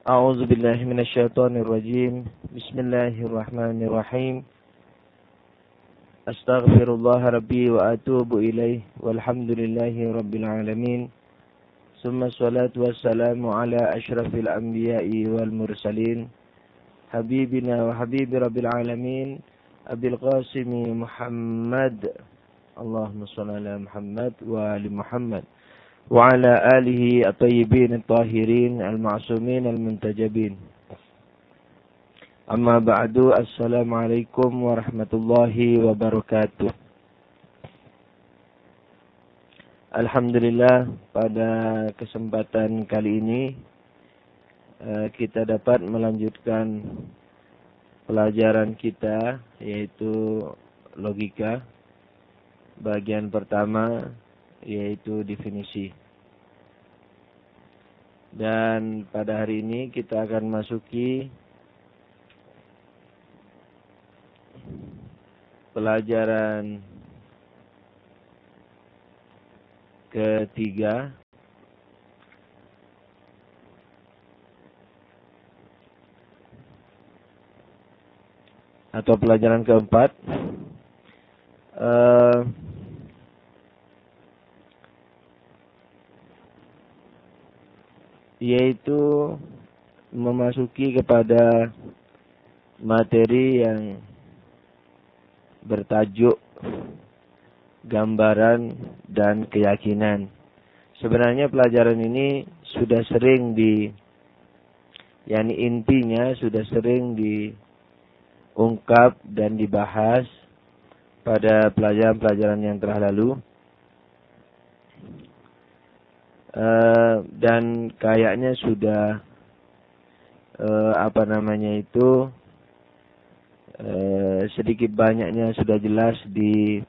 أعوذ بالله من الشيطان الرجيم. بسم الله الرحمن الرحيم. أستغفر الله ربي وأتوب إليه والحمد لله رب العالمين. ثم الصلاة والسلام على أشرف الأنبياء والمرسلين حبيبنا وحبيب رب العالمين أبي القاسم محمد اللهم صل على محمد وآل محمد وعلى آله الطيبين الطاهرين المعصومين المنتجبين. أما بعد, Assalamualaikum warahmatullahi wabarakatuh. Alhamdulillah, pada kesempatan kali ini kita dapat melanjutkan pelajaran kita, yaitu logika. Bagian pertama yaitu definisi. Dan pada hari ini kita akan masuki pelajaran ketiga, atau pelajaran keempat, yaitu memasuki kepada materi yang bertajuk gambaran dan keyakinan. Sebenarnya pelajaran ini sudah sering intinya sudah sering diungkap dan dibahas pada pelajaran-pelajaran yang telah lalu. Dan kayaknya sudah sedikit banyaknya sudah jelas di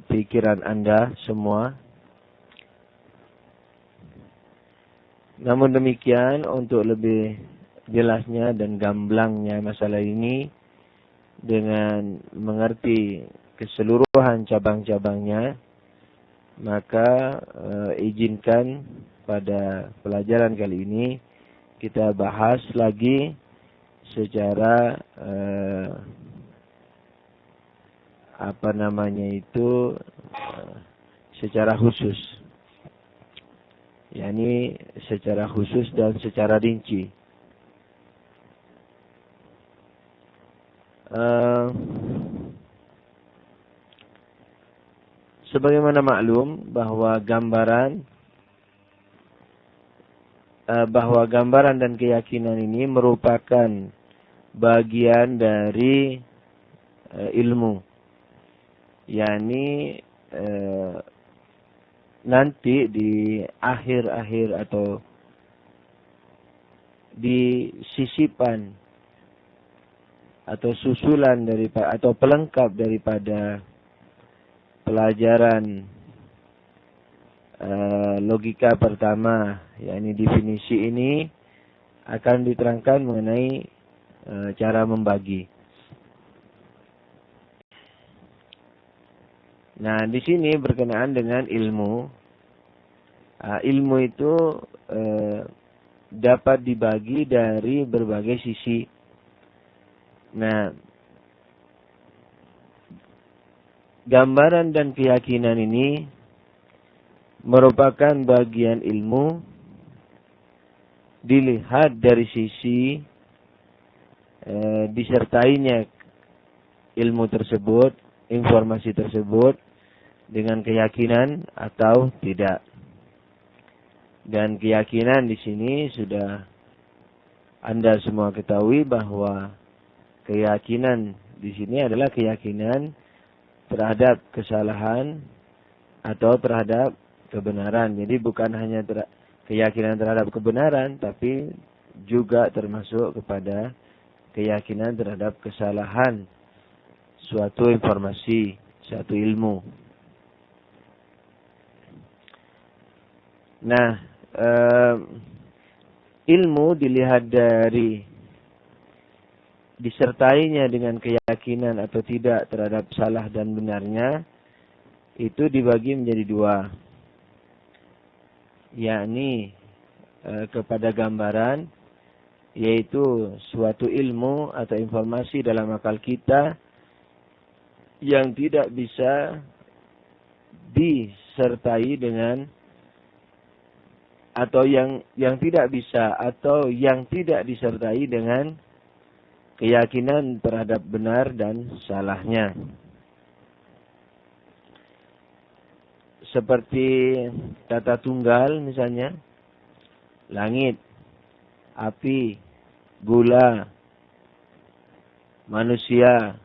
pikiran Anda semua. Namun demikian, untuk lebih jelasnya dan gamblangnya masalah ini dengan mengerti keseluruhan cabang-cabangnya, maka izinkan pada pelajaran kali ini kita bahas lagi secara secara khusus, yakni secara khusus dan secara rinci. Sebagaimana maklum bahwa gambaran dan keyakinan ini merupakan bagian dari ilmu, yakni nanti di akhir-akhir atau di sisipan atau susulan daripada atau pelengkap daripada pelajaran logika pertama, yakni definisi ini, akan diterangkan mengenai cara membagi. Nah, di sini berkenaan dengan ilmu. Ilmu itu dapat dibagi dari berbagai sisi. Nah, gambaran dan keyakinan ini merupakan bagian ilmu dilihat dari sisi disertainya ilmu tersebut, informasi tersebut dengan keyakinan atau tidak. Dan keyakinan di sini sudah Anda semua ketahui bahwa keyakinan di sini adalah keyakinan terhadap kesalahan atau terhadap kebenaran. Jadi bukan hanya keyakinan terhadap kebenaran, tapi juga termasuk kepada keyakinan terhadap kesalahan suatu informasi, suatu ilmu. Nah, ilmu dilihat dari disertainya dengan keyakinan atau tidak terhadap salah dan benarnya, itu dibagi menjadi dua. yakni kepada gambaran, yaitu suatu ilmu atau informasi dalam akal kita yang tidak bisa disertai dengan, atau yang tidak bisa atau yang tidak disertai dengan keyakinan terhadap benar dan salahnya. Seperti tata tunggal misalnya, langit, api, gula, manusia,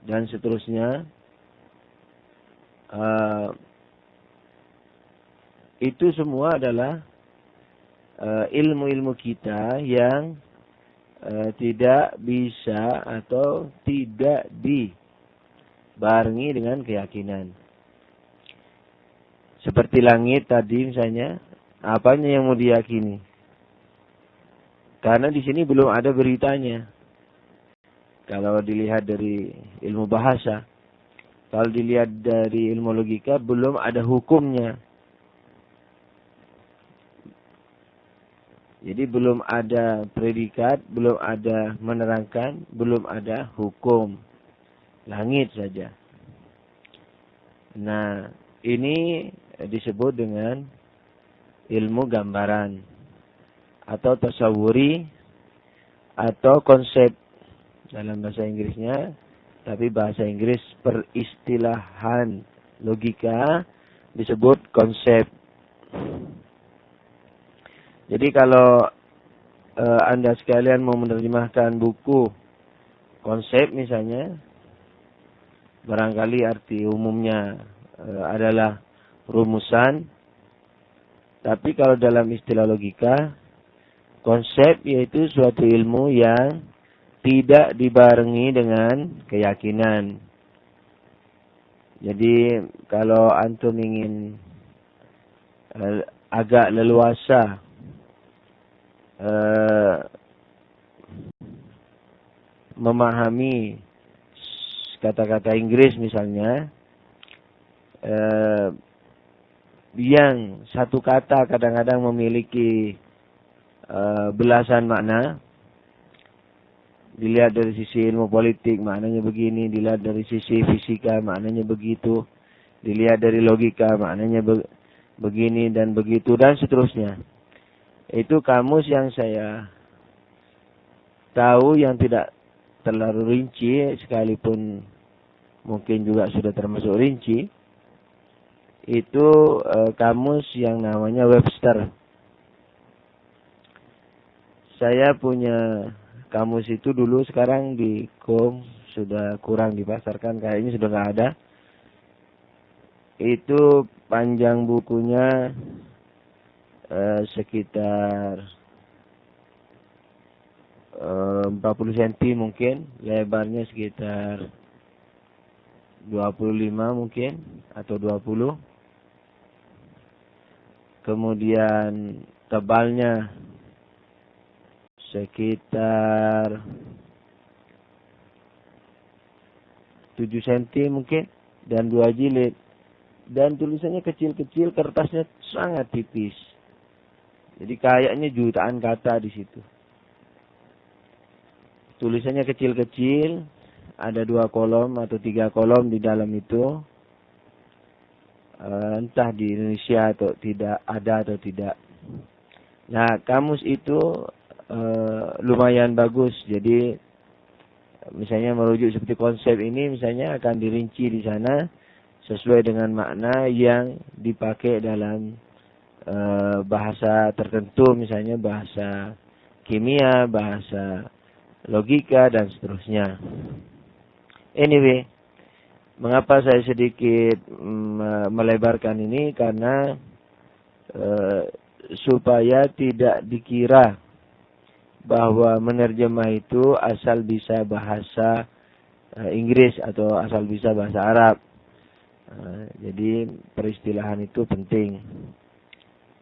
dan seterusnya. Itu semua adalah ilmu-ilmu kita yang tidak bisa atau tidak dibarengi dengan keyakinan. Seperti langit tadi misalnya, apanya yang mau diyakini? Karena di sini belum ada beritanya. Kalau dilihat dari ilmu bahasa, kalau dilihat dari ilmu logika, belum ada hukumnya. Jadi belum ada predikat, belum ada menerangkan, belum ada hukum. Langit saja. Nah, ini disebut dengan ilmu gambaran atau tasawuri atau konsep dalam bahasa Inggrisnya, tapi bahasa Inggris peristilahan logika disebut konsep. Jadi kalau Anda sekalian mau menerjemahkan buku konsep misalnya, barangkali arti umumnya adalah rumusan. Tapi kalau dalam istilah logika, konsep yaitu suatu ilmu yang tidak dibarengi dengan keyakinan. Jadi kalau antum ingin agak leluasa memahami kata-kata Inggris misalnya, yang satu kata kadang-kadang memiliki belasan makna. Dilihat dari sisi ilmu politik maknanya begini, dilihat dari sisi fisika maknanya begitu, dilihat dari logika maknanya begini dan begitu dan seterusnya. Itu kamus yang saya tahu yang tidak terlalu rinci, sekalipun mungkin juga sudah termasuk rinci. Itu kamus yang namanya Webster. Saya punya kamus itu dulu, sekarang di KOM sudah kurang dipasarkan, kayaknya sudah nggak ada. Itu panjang bukunya sekitar 40 cm mungkin, lebarnya sekitar 25 mungkin atau 20. Kemudian tebalnya sekitar 7 cm mungkin dan 2 jilid. Dan tulisannya kecil-kecil, kertasnya sangat tipis. Jadi kayaknya jutaan kata di situ. Tulisannya kecil-kecil, ada 2 kolom atau 3 kolom di dalam itu. Entah di Indonesia atau tidak ada atau tidak. Nah, kamus itu lumayan bagus. Jadi misalnya merujuk seperti konsep ini, misalnya akan dirinci di sana sesuai dengan makna yang dipakai dalam bahasa tertentu, misalnya bahasa kimia, bahasa logika dan seterusnya. Anyway, mengapa saya sedikit melebarkan ini? Karena supaya tidak dikira bahwa menerjemah itu asal bisa bahasa Inggris atau asal bisa bahasa Arab. Jadi peristilahan itu penting.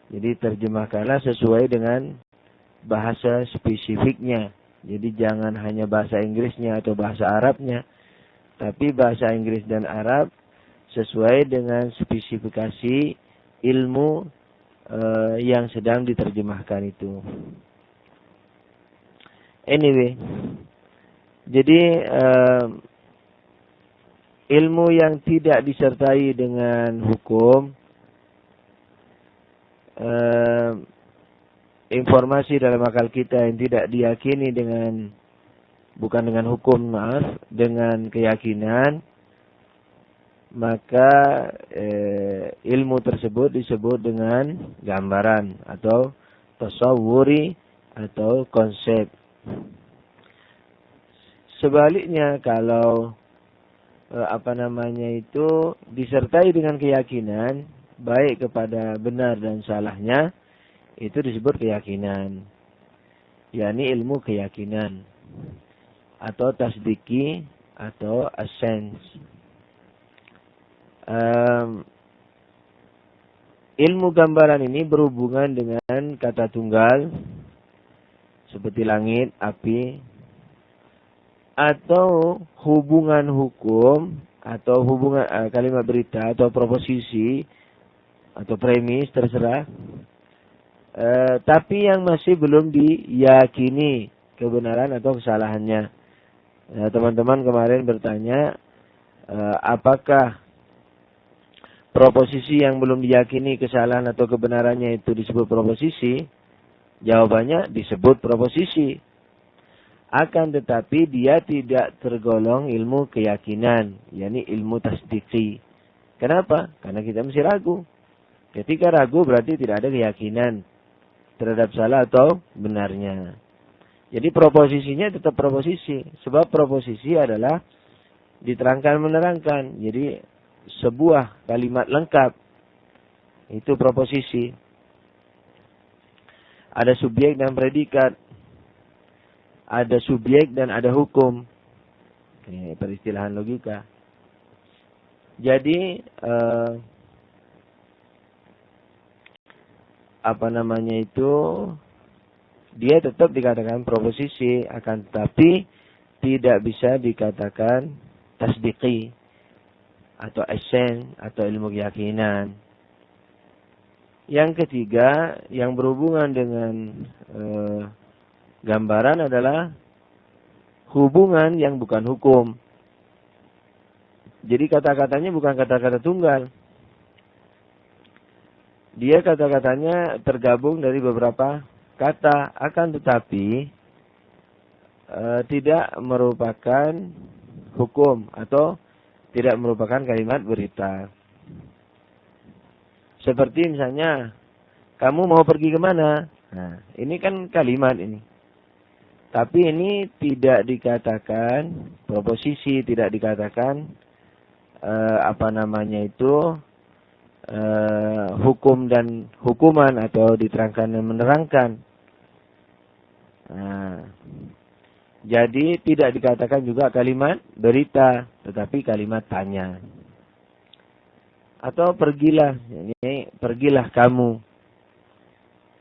Jadi terjemahkanlah sesuai dengan bahasa spesifiknya. Jadi jangan hanya bahasa Inggrisnya atau bahasa Arabnya, tapi bahasa Inggris dan Arab sesuai dengan spesifikasi ilmu yang sedang diterjemahkan itu. Anyway, jadi ilmu yang tidak disertai dengan hukum, informasi dalam akal kita yang tidak diyakini bukan dengan hukum, dengan keyakinan, maka ilmu tersebut disebut dengan gambaran atau tasawwuri atau konsep. Sebaliknya kalau disertai dengan keyakinan baik kepada benar dan salahnya, itu disebut keyakinan, yakni ilmu keyakinan atau tasdiki atau assens. Ilmu gambaran ini berhubungan dengan kata tunggal seperti langit, api, atau hubungan hukum atau hubungan kalimat berita atau proposisi atau premis, terserah. Tapi yang masih belum diyakini kebenaran atau kesalahannya. Teman-teman kemarin bertanya, apakah proposisi yang belum diyakini kesalahan atau kebenarannya itu disebut proposisi? Jawabannya disebut proposisi. Akan tetapi dia tidak tergolong ilmu keyakinan, yakni ilmu tasdiki. Kenapa? Karena kita mesti ragu. Ketika ragu berarti tidak ada keyakinan terhadap salah atau benarnya. Jadi proposisinya tetap proposisi. Sebab proposisi adalah diterangkan menerangkan. Jadi sebuah kalimat lengkap. Itu proposisi. Ada subjek dan predikat. Ada subjek dan ada hukum. Ini peristilahan logika. Jadi dia tetap dikatakan proposisi, akan tetapi tidak bisa dikatakan tasdiki atau esen atau ilmu keyakinan. Yang ketiga yang berhubungan dengan gambaran adalah hubungan yang bukan hukum. Jadi kata-katanya bukan kata-kata tunggal. Dia kata-katanya tergabung dari beberapa kata, akan tetapi tidak merupakan hukum atau tidak merupakan kalimat berita. Seperti misalnya, kamu mau pergi kemana? Nah, ini kan kalimat ini. Tapi ini tidak dikatakan proposisi, tidak dikatakan hukum dan hukuman atau diterangkan dan menerangkan. Nah, jadi tidak dikatakan juga kalimat berita, tetapi kalimat tanya. Atau pergilah, ini pergilah kamu.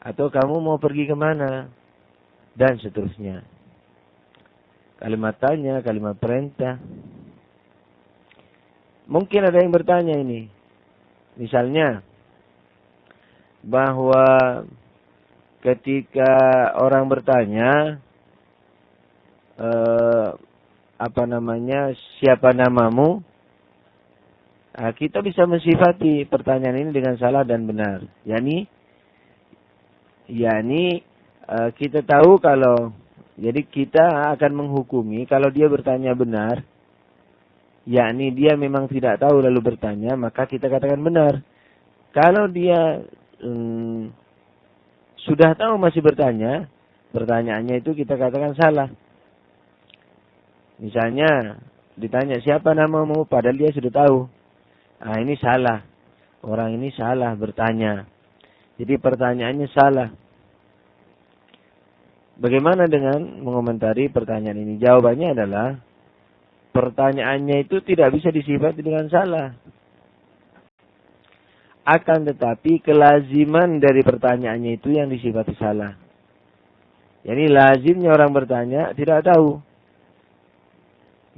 Atau kamu mau pergi kemana? Dan seterusnya. Kalimat tanya, kalimat perintah. Mungkin ada yang bertanya ini. Misalnya, bahwa ketika orang bertanya, siapa namamu? Nah, kita bisa mensifati pertanyaan ini dengan salah dan benar. Yani kita tahu kalau, jadi kita akan menghukumi kalau dia bertanya benar, yakni dia memang tidak tahu lalu bertanya, maka kita katakan benar. Kalau dia sudah tahu masih bertanya, pertanyaannya itu kita katakan salah. Misalnya ditanya siapa namamu, padahal dia sudah tahu. Nah, ini salah. Orang ini salah bertanya. Jadi pertanyaannya salah. Bagaimana dengan mengomentari pertanyaan ini? Jawabannya adalah pertanyaannya itu tidak bisa disifati dengan salah. Akan tetapi kelaziman dari pertanyaannya itu yang disifati salah. Yani lazimnya orang bertanya tidak tahu.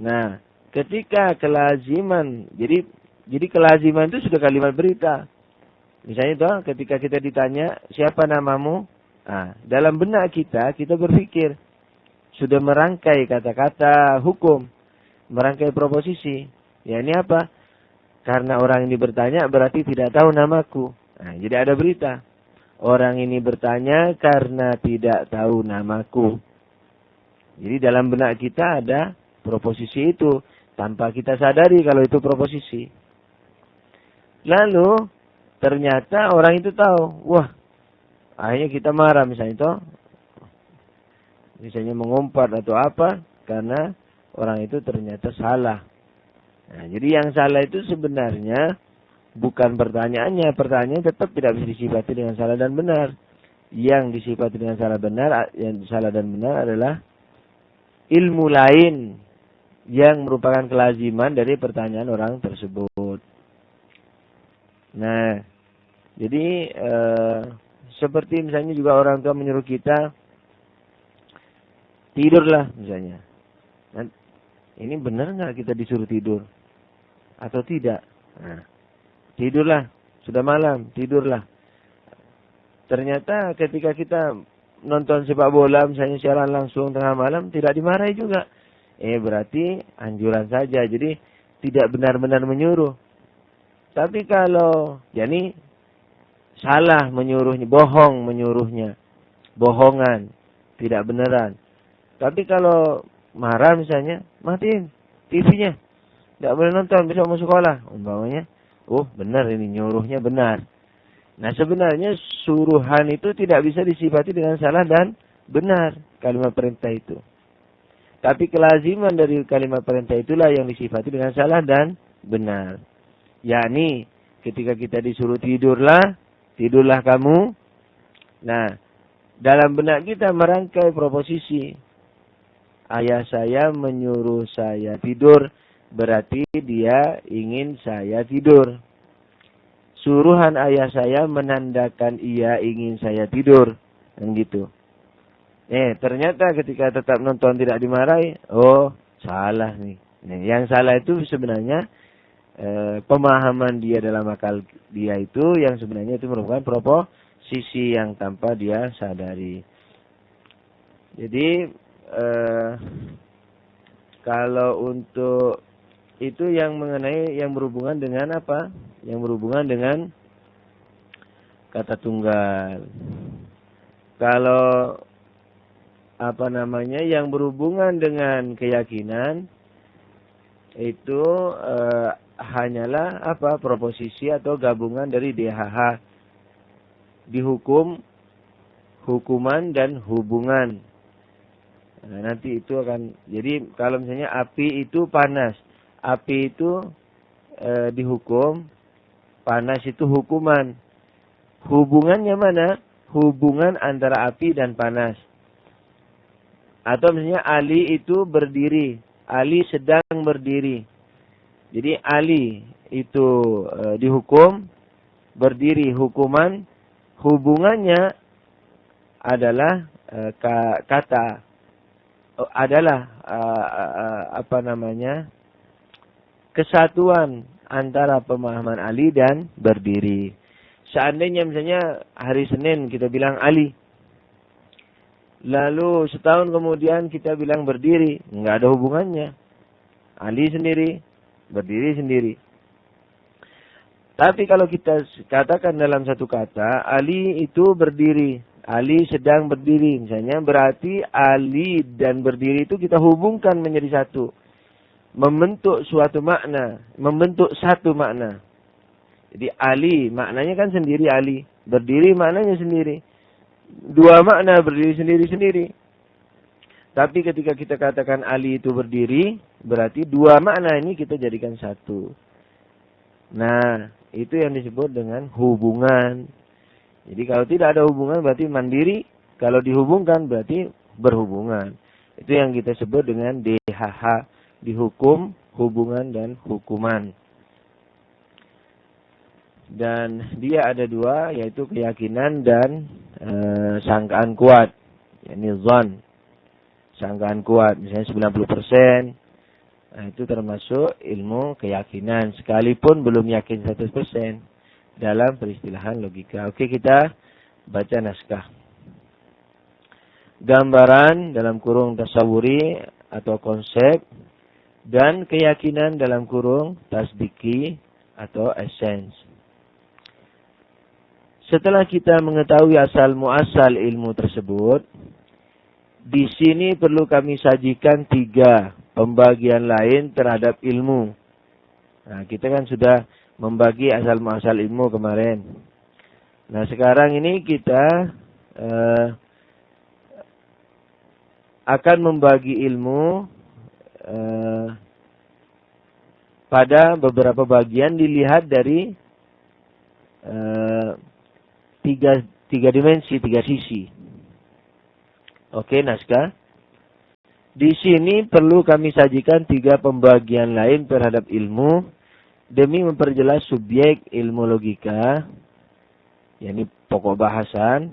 Nah, ketika kelaziman, jadi kelaziman itu sudah kalimat berita. Misalnya toh ketika kita ditanya, siapa namamu? Nah, dalam benak kita berpikir. Sudah merangkai kata-kata hukum. Merangkai proposisi. Ya ini apa? Karena orang ini bertanya berarti tidak tahu namaku. Nah, jadi ada berita. Orang ini bertanya karena tidak tahu namaku. Jadi dalam benak kita ada proposisi itu. Tanpa kita sadari kalau itu proposisi. Lalu ternyata orang itu tahu. Wah, akhirnya kita marah misalnya itu. Misalnya mengumpat atau apa. Karena orang itu ternyata salah. Nah, jadi yang salah itu sebenarnya bukan pertanyaannya. Pertanyaan tetap tidak bisa disifati dengan salah dan benar. Yang disifati dengan salah dan benar adalah ilmu lain yang merupakan kelaziman dari pertanyaan orang tersebut. Nah, jadi seperti misalnya juga orang tua menyuruh kita tidurlah misalnya. Nah, ini benar nggak kita disuruh tidur atau tidak? Nah, tidurlah, sudah malam, tidurlah. Ternyata ketika kita nonton sepak bola misalnya siaran langsung tengah malam tidak dimarahi juga. Berarti anjuran saja. Jadi tidak benar-benar menyuruh. Tapi kalau jadi salah menyuruhnya, bohong menyuruhnya. Bohongan, tidak beneran. Tapi kalau marah misalnya, matiin TV-nya. Tidak boleh nonton, besok mau sekolah. Umpamanya, oh benar ini nyuruhnya benar. Nah sebenarnya suruhan itu tidak bisa disifati dengan salah dan benar kalimat perintah itu. Tapi kelaziman dari kalimat perintah itulah yang disifati dengan salah dan benar. Yakni ketika kita disuruh tidurlah kamu. Nah, dalam benak kita merangkai proposisi. Ayah saya menyuruh saya tidur, berarti dia ingin saya tidur. Suruhan ayah saya menandakan ia ingin saya tidur. Dan gitu. Ternyata ketika tetap nonton tidak dimarahi, oh salah nih. Yang salah itu sebenarnya pemahaman dia dalam akal dia itu yang sebenarnya itu merupakan proposisi yang tanpa dia sadari. Jadi kalau untuk itu yang mengenai yang berhubungan dengan apa? Yang berhubungan dengan kata tunggal. Kalau yang berhubungan dengan keyakinan itu hanyalah proposisi atau gabungan dari DHH, dihukum, hukuman dan hubungan. Nah, nanti itu akan jadi kalau misalnya api itu panas, api itu dihukum, panas itu hukuman. Hubungannya mana? Hubungan antara api dan panas. Atau misalnya Ali itu berdiri. Ali sedang berdiri. Jadi Ali itu dihukum. Berdiri hukuman. Hubungannya adalah kata. Adalah kesatuan antara pemahaman Ali dan berdiri. Seandainya misalnya hari Senin kita bilang Ali. Lalu setahun kemudian kita bilang berdiri. Enggak ada hubungannya. Ali sendiri, berdiri sendiri. Tapi kalau kita katakan dalam satu kata, Ali itu berdiri. Ali sedang berdiri. Misalnya berarti Ali dan berdiri itu kita hubungkan menjadi satu. Membentuk suatu makna. Membentuk satu makna. Jadi Ali maknanya kan sendiri Ali. Berdiri maknanya sendiri. Dua makna berdiri sendiri-sendiri. Tapi ketika kita katakan Ali itu berdiri, berarti dua makna ini kita jadikan satu. Nah, itu yang disebut dengan hubungan. Jadi kalau tidak ada hubungan berarti mandiri. Kalau dihubungkan berarti berhubungan. Itu yang kita sebut dengan DHH. Dihukum, hubungan, dan hukuman. Dan dia ada dua, yaitu keyakinan dan sangkaan kuat. Ini zon. Sangkaan kuat, misalnya 90%. Nah, itu termasuk ilmu keyakinan. Sekalipun belum yakin 100%. dalam peristilahan logika. Oke, kita baca naskah. Gambaran dalam kurung tasawuri atau konsep dan keyakinan dalam kurung tasdiki atau essence. Setelah kita mengetahui asal muasal ilmu tersebut, di sini perlu kami sajikan 3 pembagian lain terhadap ilmu. Nah, kita kan sudah membagi asal muasal ilmu kemarin. Nah, sekarang ini kita akan membagi ilmu pada beberapa bagian dilihat dari tiga dimensi, 3 sisi. Oke, naskah. Di sini perlu kami sajikan 3 pembagian lain terhadap ilmu demi memperjelas subjek ilmu logika, yakni pokok bahasan.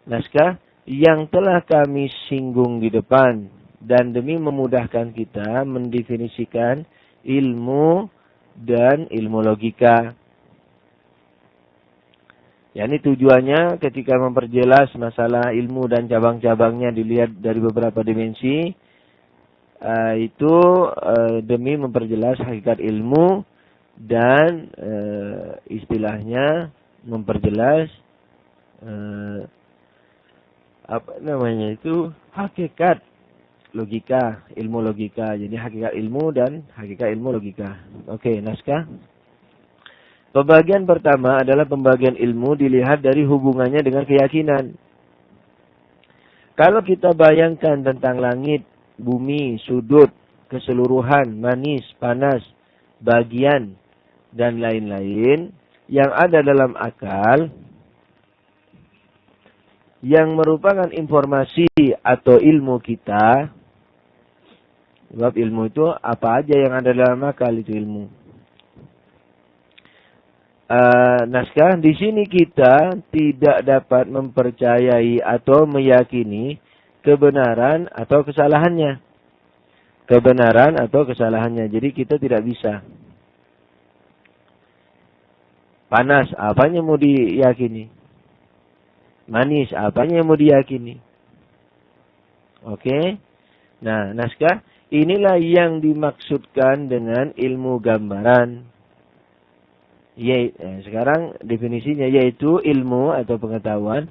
Naskah yang telah kami singgung di depan dan demi memudahkan kita mendefinisikan ilmu dan ilmu logika. Yani tujuannya ketika memperjelas masalah ilmu dan cabang-cabangnya dilihat dari beberapa dimensi, itu demi memperjelas hakikat ilmu dan istilahnya memperjelas hakikat logika, ilmu logika. Jadi hakikat ilmu dan hakikat ilmu logika. Oke, naskah. Pembagian pertama adalah pembagian ilmu dilihat dari hubungannya dengan keyakinan. Kalau kita bayangkan tentang langit, bumi, sudut, keseluruhan, manis, panas, bagian, dan lain-lain yang ada dalam akal, yang merupakan informasi atau ilmu kita, sebab ilmu itu apa aja yang ada dalam akal itu ilmu. Naskah, di sini kita tidak dapat mempercayai atau meyakini kebenaran atau kesalahannya. Kebenaran atau kesalahannya. Jadi kita tidak bisa. Panas, apanya mau diyakini? Manis, apanya yang mau diyakini? Oke. Nah, naskah, inilah yang dimaksudkan dengan ilmu gambaran. Sekarang definisinya yaitu ilmu atau pengetahuan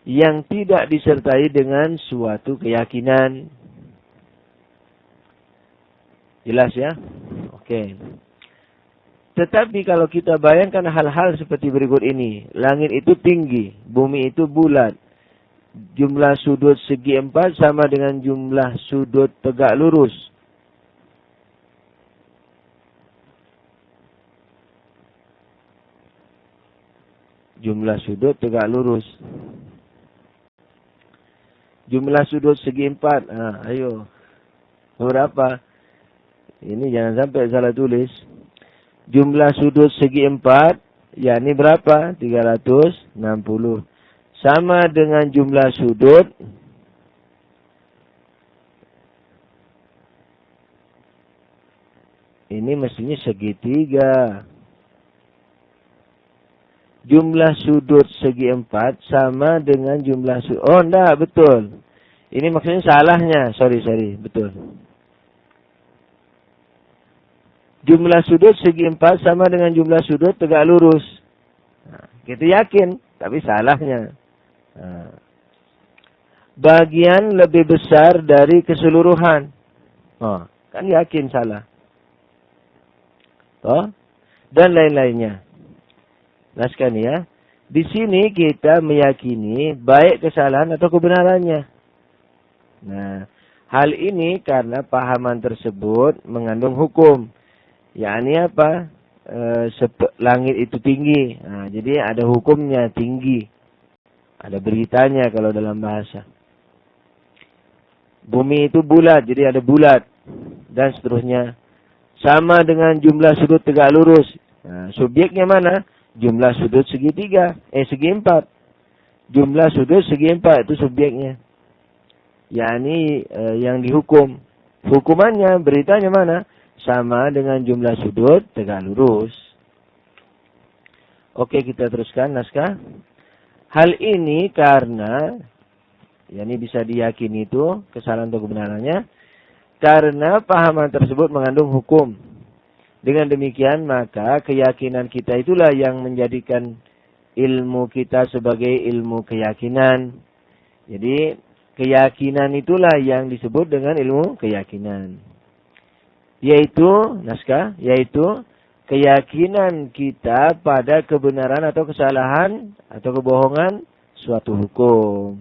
yang tidak disertai dengan suatu keyakinan. Jelas ya? Oke. Tetapi kalau kita bayangkan hal-hal seperti berikut ini. Langit itu tinggi, bumi itu bulat. Jumlah sudut segi 4 sama dengan jumlah sudut tegak lurus. Jumlah sudut tegak lurus. Jumlah sudut segi 4. Ayo. Berapa? Ini jangan sampai salah tulis. Jumlah sudut segi 4. Yakni berapa? 360. Sama dengan jumlah sudut. Ini mestinya segitiga. Jumlah sudut segi 4 sama dengan jumlah sudut. Oh, enggak, betul. Ini maksudnya salahnya. Sorry. Betul. Jumlah sudut segi 4 sama dengan jumlah sudut tegak lurus. Nah, kita yakin, tapi salahnya. Nah, bagian lebih besar dari keseluruhan. Oh, kan yakin salah. Oh, dan lain-lainnya. Naskah nih ya. Di sini kita meyakini baik kesalahan atau kebenarannya. Nah, hal ini karena pahaman tersebut mengandung hukum. Yakni apa? Langit itu tinggi. Nah, jadi ada hukumnya tinggi. Ada beritanya kalau dalam bahasa. Bumi itu bulat, jadi ada bulat. Dan seterusnya. Sama dengan jumlah sudut tegak lurus. Nah, subjeknya mana? Jumlah sudut segitiga. Segi 4. Jumlah sudut segi 4 itu subjeknya. Yakni yang dihukum. Hukumannya, beritanya mana? Sama dengan jumlah sudut tegak lurus. Oke, kita teruskan naskah. Hal ini karena, ini bisa diyakini itu kesalahan atau kebenarannya, karena pahaman tersebut mengandung hukum. Dengan demikian maka keyakinan kita itulah yang menjadikan ilmu kita sebagai ilmu keyakinan. Jadi keyakinan itulah yang disebut dengan ilmu keyakinan. Yaitu, naskah, yaitu keyakinan kita pada kebenaran atau kesalahan atau kebohongan suatu hukum.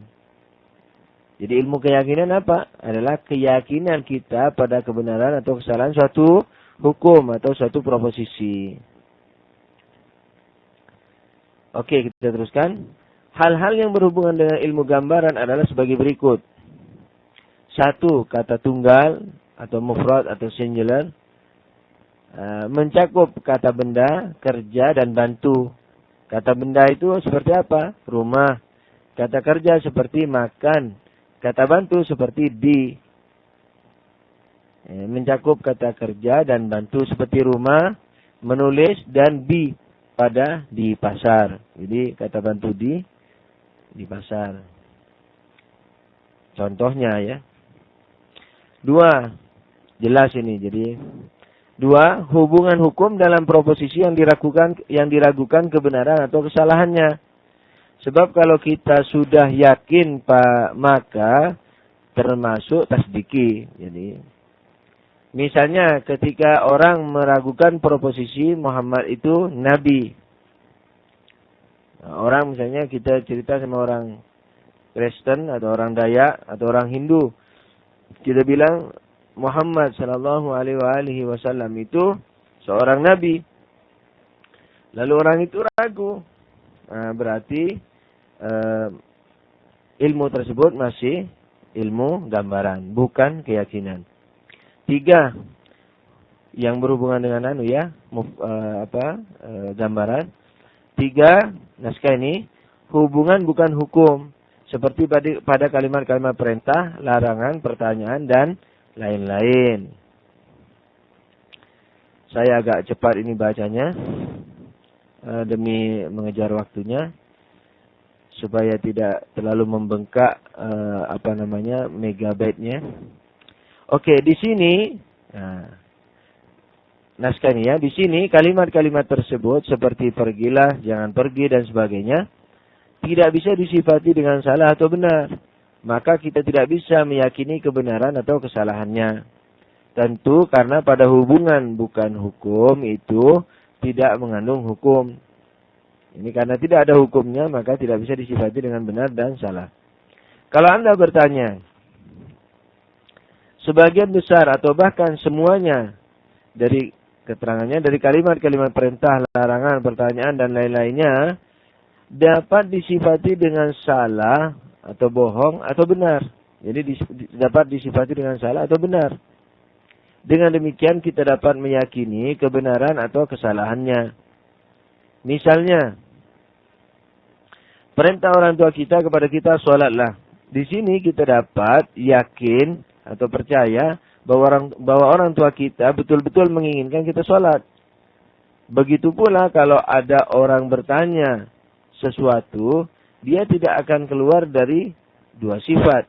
Jadi ilmu keyakinan apa? Adalah keyakinan kita pada kebenaran atau kesalahan suatu hukum atau suatu proposisi. Oke, kita teruskan. Hal-hal yang berhubungan dengan ilmu gambaran adalah sebagai berikut. 1. Kata tunggal atau mufrad atau singular. Mencakup kata benda, kerja, dan bantu. Kata benda itu seperti apa? Rumah. Kata kerja seperti makan. Kata bantu seperti di. Mencakup kata kerja dan bantu seperti rumah, menulis, dan di pasar. Jadi kata bantu di pasar. Contohnya ya. 2. Jelas ini. Jadi 2. Hubungan hukum dalam proposisi yang diragukan kebenaran atau kesalahannya. Sebab kalau kita sudah yakin maka termasuk tasdiki. Jadi misalnya ketika orang meragukan proposisi Muhammad itu nabi. Orang misalnya kita cerita sama orang Kristen atau orang Dayak atau orang Hindu. Kita bilang Muhammad sallallahu alaihi wasallam itu seorang nabi. Lalu orang itu ragu. Berarti ilmu tersebut masih ilmu gambaran, bukan keyakinan. 3. Yang berhubungan dengan gambaran. 3. Naskah ini hubungan bukan hukum, seperti pada kalimat-kalimat perintah, larangan, pertanyaan, dan lain-lain. Saya agak cepat ini bacanya demi mengejar waktunya supaya tidak terlalu membengkak megabyte-nya. Oke, di sini naskah ini ya, di sini kalimat-kalimat tersebut seperti pergilah, jangan pergi dan sebagainya tidak bisa disifati dengan salah atau benar. Maka kita tidak bisa meyakini kebenaran atau kesalahannya. Tentu karena pada hubungan bukan hukum itu tidak mengandung hukum. Ini karena tidak ada hukumnya maka tidak bisa disifati dengan benar dan salah. Kalau Anda bertanya, sebagian besar atau bahkan semuanya dari keterangannya dari kalimat-kalimat perintah, larangan, pertanyaan, dan lain-lainnya dapat disifati dengan salah atau bohong atau benar. Jadi dapat disifati dengan salah atau benar. Dengan demikian kita dapat meyakini kebenaran atau kesalahannya. Misalnya, perintah orang tua kita kepada kita sholatlah. Di sini kita dapat yakin atau percaya bahwa orang tua kita betul-betul menginginkan kita sholat. Begitu pula kalau ada orang bertanya sesuatu, dia tidak akan keluar dari dua sifat,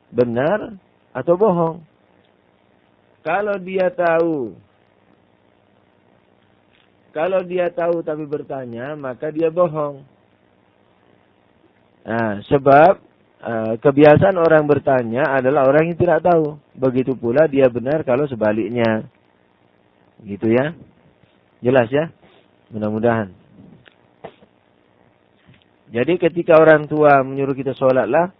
benar atau bohong. Kalau dia tahu tapi bertanya, maka dia bohong. Sebab kebiasaan orang bertanya adalah orang yang tidak tahu. Begitu pula dia benar kalau sebaliknya. Gitu ya. Jelas ya? Mudah-mudahan. Jadi ketika orang tua menyuruh kita sholatlah,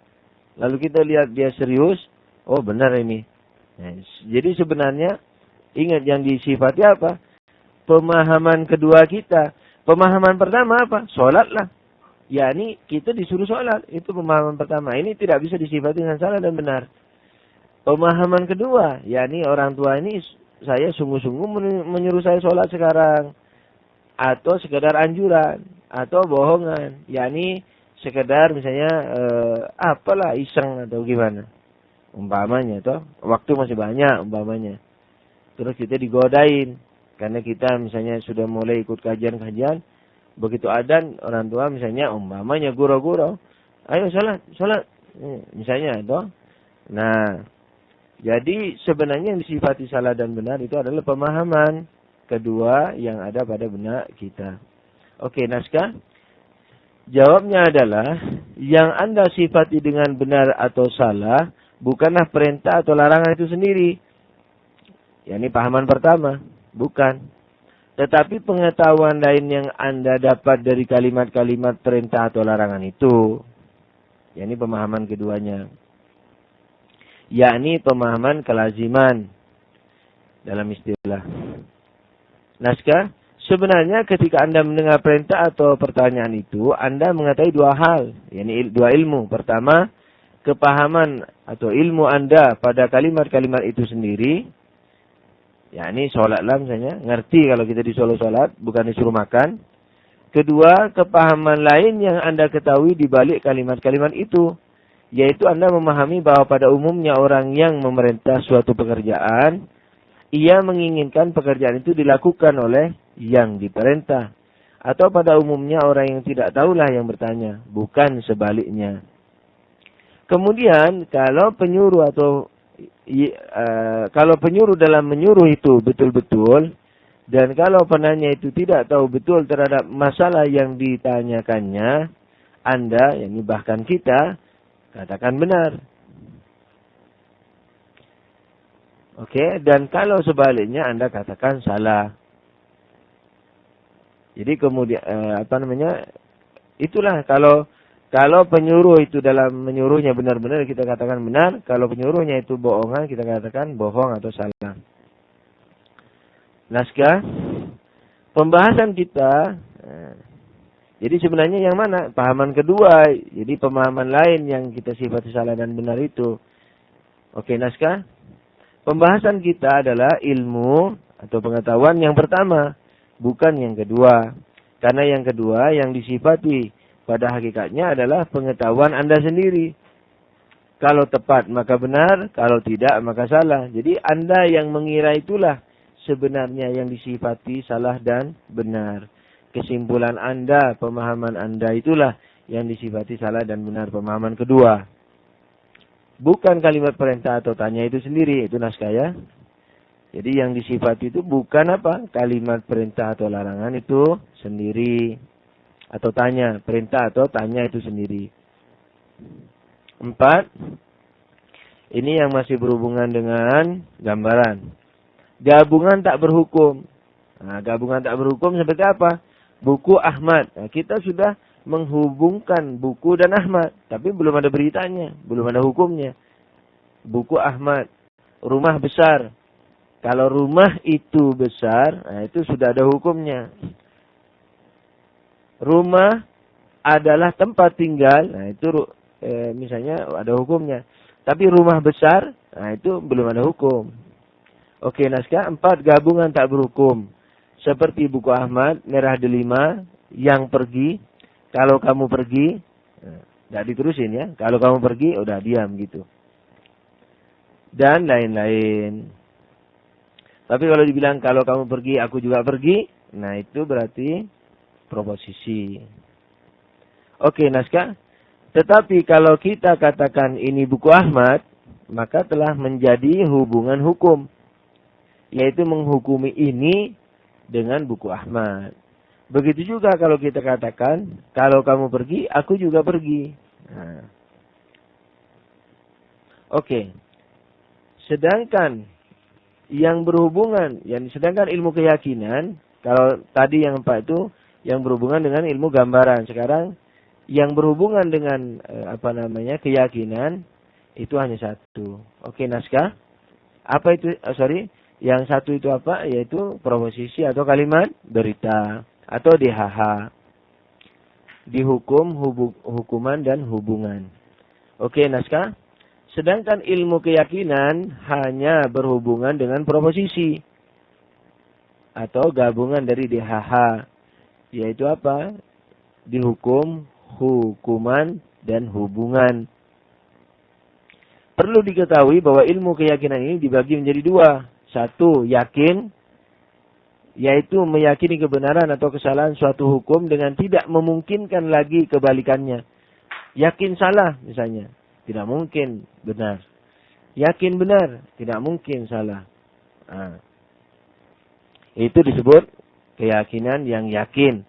lalu kita lihat dia serius, oh benar ini. Jadi sebenarnya, ingat yang disifati apa? Pemahaman kedua kita. Pemahaman pertama apa? Sholatlah. yakni kita disuruh sholat. Itu pemahaman pertama. Ini tidak bisa disifati dengan salah dan benar. Pemahaman kedua, yakni orang tua ini saya sungguh-sungguh menyuruh saya sholat sekarang. Atau sekedar anjuran. Atau bohongan. Yakni sekedar misalnya apalah iseng atau gimana. Umpamanya toh. Waktu masih banyak umpamanya. Terus kita digodain. Karena kita misalnya sudah mulai ikut kajian-kajian. Begitu adzan orang tua misalnya umpamanya guru-guru, ayo salat. Misalnya itu. Nah, jadi sebenarnya yang disifati salah dan benar itu adalah pemahaman kedua yang ada pada benak kita. Oke, naskah. Jawabnya adalah yang Anda sifati dengan benar atau salah bukanlah perintah atau larangan itu sendiri. Ini pahaman pertama, bukan. Tetapi pengetahuan lain yang Anda dapat dari kalimat-kalimat perintah atau larangan itu. Ini pemahaman keduanya. Yakni pemahaman kelaziman dalam istilah. Naskah. Sebenarnya ketika Anda mendengar perintah atau pertanyaan itu, Anda mengetahui dua hal, yakni dua ilmu. Pertama, kepahaman atau ilmu Anda pada kalimat-kalimat itu sendiri, yakni sholatlah misalnya, ngerti kalau kita disuruh sholat, bukan disuruh makan. Kedua, kepahaman lain yang Anda ketahui di balik kalimat-kalimat itu, yaitu Anda memahami bahwa pada umumnya orang yang memerintah suatu pekerjaan, ia menginginkan pekerjaan itu dilakukan oleh yang diperintah. Atau pada umumnya orang yang tidak tahulah yang bertanya, bukan sebaliknya. Kemudian kalau penyuruh dalam menyuruh itu betul-betul, dan kalau penanya itu tidak tahu betul terhadap masalah yang ditanyakannya, Anda, yakni bahkan kita, katakan benar. Oke, dan kalau sebaliknya Anda katakan salah. Jadi kemudian itulah kalau penyuruh itu dalam menyuruhnya benar-benar kita katakan benar, kalau penyuruhnya itu bohongan kita katakan bohong atau salah. Naskah pembahasan kita. Jadi sebenarnya yang mana? Pahaman kedua. Jadi pemahaman lain yang kita sifati salah dan benar itu. Oke, naskah. Pembahasan kita adalah ilmu atau pengetahuan yang pertama, bukan yang kedua. Karena yang kedua yang disifati pada hakikatnya adalah pengetahuan Anda sendiri. Kalau tepat maka benar, kalau tidak maka salah. Jadi Anda yang mengira itulah sebenarnya yang disifati salah dan benar. Kesimpulan Anda, pemahaman Anda itulah yang disifati salah dan benar, pemahaman kedua. Bukan kalimat perintah atau tanya itu sendiri, itu naskah ya. Jadi yang disifati itu bukan apa? Kalimat perintah atau larangan itu sendiri. Atau tanya, perintah atau tanya itu sendiri. 4. Ini yang masih berhubungan dengan gambaran. Gabungan tak berhukum. Nah, gabungan tak berhukum seperti apa? Buku Ahmad. Nah, kita sudah menghubungkan buku dan Ahmad. Tapi belum ada beritanya. Belum ada hukumnya. Buku Ahmad. Rumah besar. Kalau rumah itu besar, nah itu sudah ada hukumnya. Rumah adalah tempat tinggal. Nah itu misalnya ada hukumnya. Tapi rumah besar, nah itu belum ada hukum. Oke, naskah 4 gabungan tak berhukum. Seperti buku Ahmad, merah delima, yang pergi. Kalau kamu pergi, tidak diterusin ya. Kalau kamu pergi, udah diam gitu. Dan lain-lain. Tapi kalau dibilang kalau kamu pergi, aku juga pergi. Nah itu berarti proposisi. Oke, naskah. Tetapi kalau kita katakan ini buku Ahmad, maka telah menjadi hubungan hukum. Yaitu menghukumi ini dengan buku Ahmad. Begitu juga kalau kita katakan, kalau kamu pergi, aku juga pergi. Nah. Oke. Sedangkan yang berhubungan, sedangkan ilmu keyakinan, kalau tadi yang 4 itu yang berhubungan dengan ilmu gambaran. Sekarang yang berhubungan dengan keyakinan itu hanya 1. Oke, naskah. Apa itu? Yang 1 itu apa? Yaitu proposisi atau kalimat berita atau DHH. Dihukum, hukuman dan hubungan. Oke, naskah. Sedangkan ilmu keyakinan hanya berhubungan dengan proposisi atau gabungan dari DHH, yaitu apa? Dihukum, hukuman, dan hubungan. Perlu diketahui bahwa ilmu keyakinan ini dibagi menjadi 2. 1, yakin. yaitu meyakini kebenaran atau kesalahan suatu hukum dengan tidak memungkinkan lagi kebalikannya. Yakin salah misalnya, tidak mungkin benar. Yakin benar, tidak mungkin salah. Nah, itu disebut keyakinan yang yakin.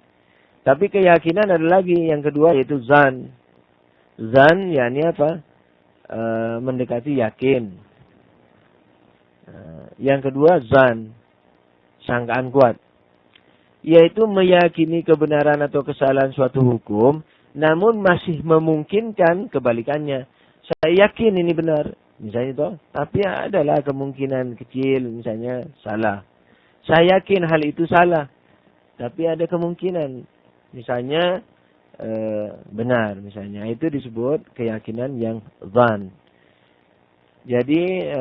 Tapi keyakinan ada lagi yang kedua, yaitu zan. Zan yakni apa? Mendekati yakin. Yang kedua zan, sangkaan kuat, yaitu meyakini kebenaran atau kesalahan suatu hukum, namun masih memungkinkan kebalikannya. Saya yakin ini benar, misalnya toh, tapi adalah kemungkinan kecil, misalnya salah. Saya yakin hal itu salah, tapi ada kemungkinan, misalnya benar, misalnya. Itu disebut keyakinan yang zan. Jadi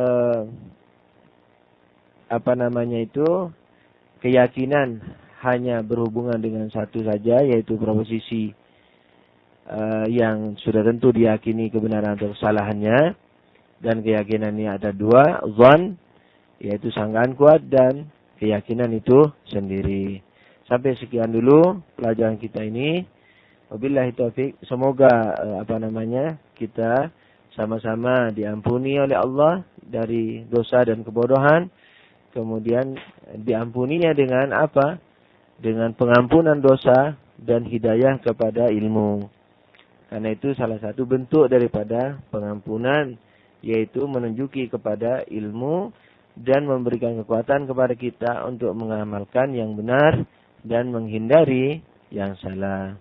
keyakinan hanya berhubungan dengan satu saja, yaitu proposisi yang sudah tentu diyakini kebenaran atau kesalahannya. Dan keyakinan ini ada dua, zan, yaitu sangkaan kuat, dan keyakinan itu sendiri. Sampai sekian dulu pelajaran kita ini. Wabillahi taufik. Semoga kita sama-sama diampuni oleh Allah dari dosa dan kebodohan. Kemudian diampuninya dengan apa? Dengan pengampunan dosa dan hidayah kepada ilmu. Karena itu salah satu bentuk daripada pengampunan, yaitu menunjuki kepada ilmu dan memberikan kekuatan kepada kita untuk mengamalkan yang benar dan menghindari yang salah.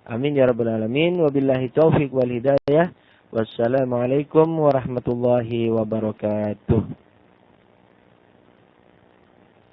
Amin ya rabbal alamin. Wabillahi taufiq wal hidayah. Wassalamualaikum warahmatullahi wabarakatuh.